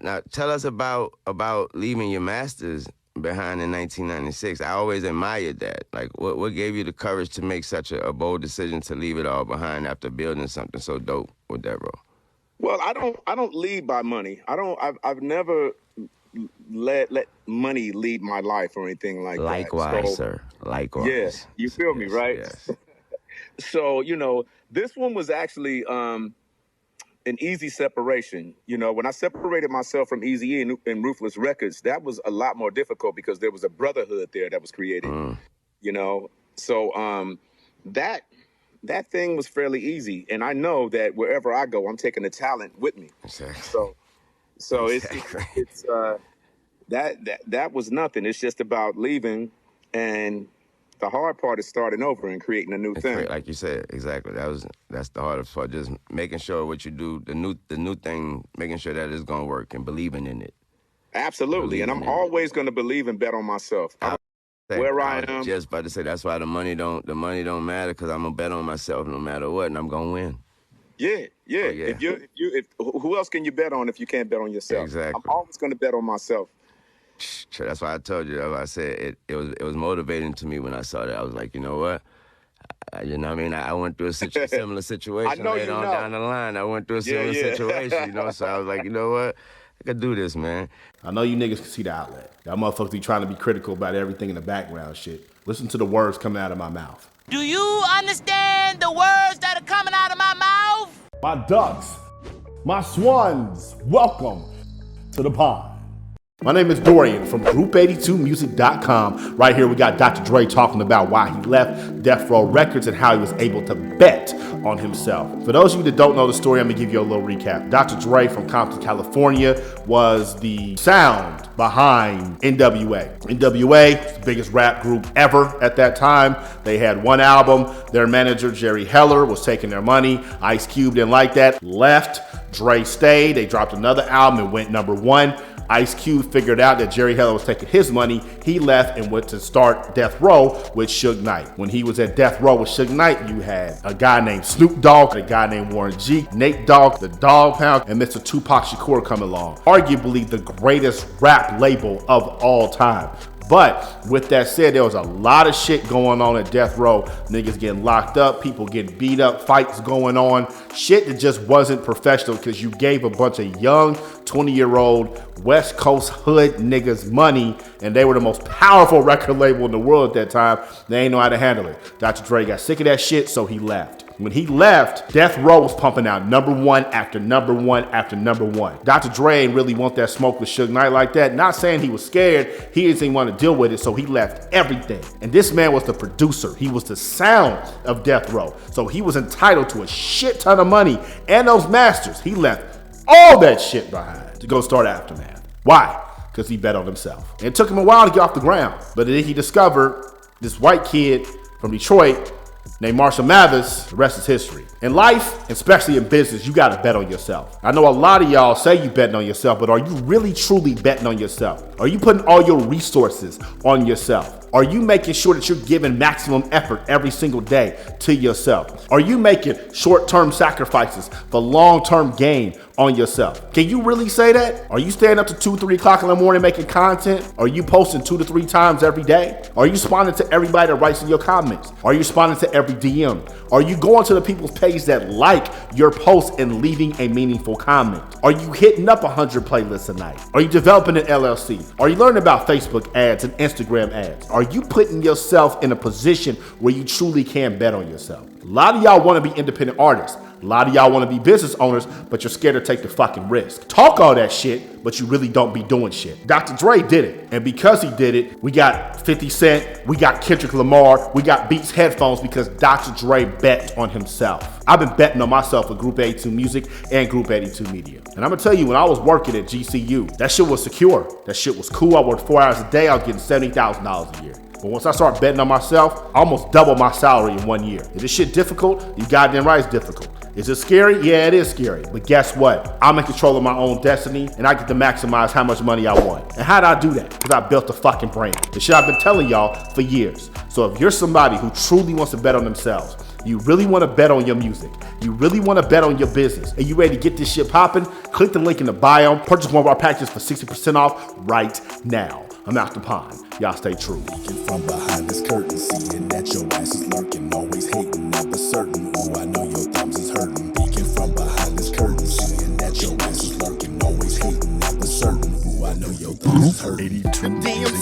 Now tell us about leaving your masters behind in 1996. I always admired that. Like, what gave you the courage to make such a bold decision to leave it all behind after building something so dope with that role? Well, I don't lead by money. I've never let money lead my life or anything like that. Likewise, So sir. yeah, Likewise. you feel me, Yes, right? yes. So this one was actually an easy separation. When I separated myself from Eazy-E and Ruthless Records, that was a lot more difficult because there was a brotherhood there that was created. Mm, You know, so that that thing was fairly easy, and I know that wherever I go, I'm taking the talent with me. exactly. So it's Exactly. it's that was nothing. It's just about leaving, and the hard part is starting over and creating a new And create, thing. like you said, exactly. That's the hardest part. Just making sure what you do, the new thing, making sure that it's gonna work and believing in it. Absolutely, and Believing I'm in it. always going to believe and bet on myself. I I don't say, where I I was am. just about to say that's why the money don't matter because I'm gonna bet on myself no matter what, and I'm gonna win. Yeah, yeah. Oh yeah, If who else can you bet on if you can't bet on yourself? I'm exactly. always going to bet on myself. That's why I told you. That's why I said it was motivating to me when I saw that. I was like, you know what? You know what I mean? I went through a similar I situation know later you on know. down the line. I went through a Yeah, similar situation, yeah. so I was like, you know what? I could do this, man. I know you niggas can see the outlet. Y'all motherfuckers be trying to be critical about everything in the background shit. Listen to the words coming out of my mouth. Do you understand the words that are coming out of my mouth? My ducks, my swans, welcome to the pond. My name is Dorian from Group82Music.com. Right here we got Dr. Dre talking about why he left Death Row Records and how he was able to bet on himself. For those of you that don't know the story, I'm gonna give you a little recap. Dr. Dre from Compton, California was the sound behind NWA. NWA was the biggest rap group ever at that time. They had one album. Their manager, Jerry Heller, was taking their money. Ice Cube didn't like that, left. Dre stayed. They dropped another album and went #1. Ice Cube figured out that Jerry Heller was taking his money. He left and went to start Death Row with Suge Knight. When he was at Death Row with Suge Knight, you had a guy named Snoop Dogg, a guy named Warren G, Nate Dogg, the Dogg Pound, and Mr. Tupac Shakur come along. Arguably the greatest rap label of all time. But with that said, there was a lot of shit going on at Death Row. Niggas getting locked up, people getting beat up, fights going on. Shit that just wasn't professional because you gave a bunch of young 20-year-old West Coast hood niggas money, and they were the most powerful record label in the world at that time. They ain't know how to handle it. Dr. Dre got sick of that shit, so he left. When he left, Death Row was pumping out #1 after #1 after #1. Dr. Dre ain't really want that smoke with Suge Knight like that. Not saying he was scared, he didn't want to deal with it, so he left everything. And this man was the producer. He was the sound of Death Row. So he was entitled to a shit ton of money and those masters. He left all that shit behind to go start Aftermath. Why? Because he bet on himself. And it took him a while to get off the ground. But then he discovered this white kid from Detroit named Marshall Mathers. The rest is history. In life, especially in business, you gotta bet on yourself. I know a lot of y'all say you betting on yourself, but are you really truly betting on yourself? Are you putting all your resources on yourself? Are you making sure that you're giving maximum effort every single day to yourself? Are you making short-term sacrifices for long-term gain on yourself? Can you really say that? Are you staying up to 2, 3 o'clock in the morning making content? Are you posting 2 to 3 times every day? Are you responding to everybody that writes in your comments? Are you responding to every DM? Are you going to the people's page that like your post and leaving a meaningful comment? Are you hitting up 100 playlists a night? Are you developing an LLC? Are you learning about Facebook ads and Instagram ads? Are you putting yourself in a position where you truly can bet on yourself? A lot of y'all want to be independent artists. A lot of y'all want to be business owners, but you're scared to take the fucking risk. Talk all that shit, but you really don't be doing shit. Dr. Dre did it. And because he did it, we got 50 Cent, we got Kendrick Lamar, we got Beats headphones because Dr. Dre bet on himself. I've been betting on myself with Group 82 Music and Group 82 Media. And I'm gonna tell you, when I was working at GCU, that shit was secure. That shit was cool. I worked 4 hours a day. I was getting $70,000 a year. But once I started betting on myself, I almost doubled my salary in 1 year. Is this shit difficult? You goddamn right it's difficult. Is it scary? Yeah, it is scary. But guess what? I'm in control of my own destiny, and I get to maximize how much money I want. And how did I do that? Because I built a fucking brand. The shit I've been telling y'all for years. So if you're somebody who truly wants to bet on themselves, You really want to bet on your music. You really want to bet on your business. And you ready to get this shit popping? Click the link in the bio. Purchase one of our packages for 60% off right now. I'm After Pine. Y'all stay true. From behind this curtain, seeing that your ass is lurking, always hating, never certain. Ooh, I know your thumbs is hurting. Peeking from behind this curtain, seeing that your ass is lurking, always hating, never certain. Ooh, I know your thumbs is hurting. 82.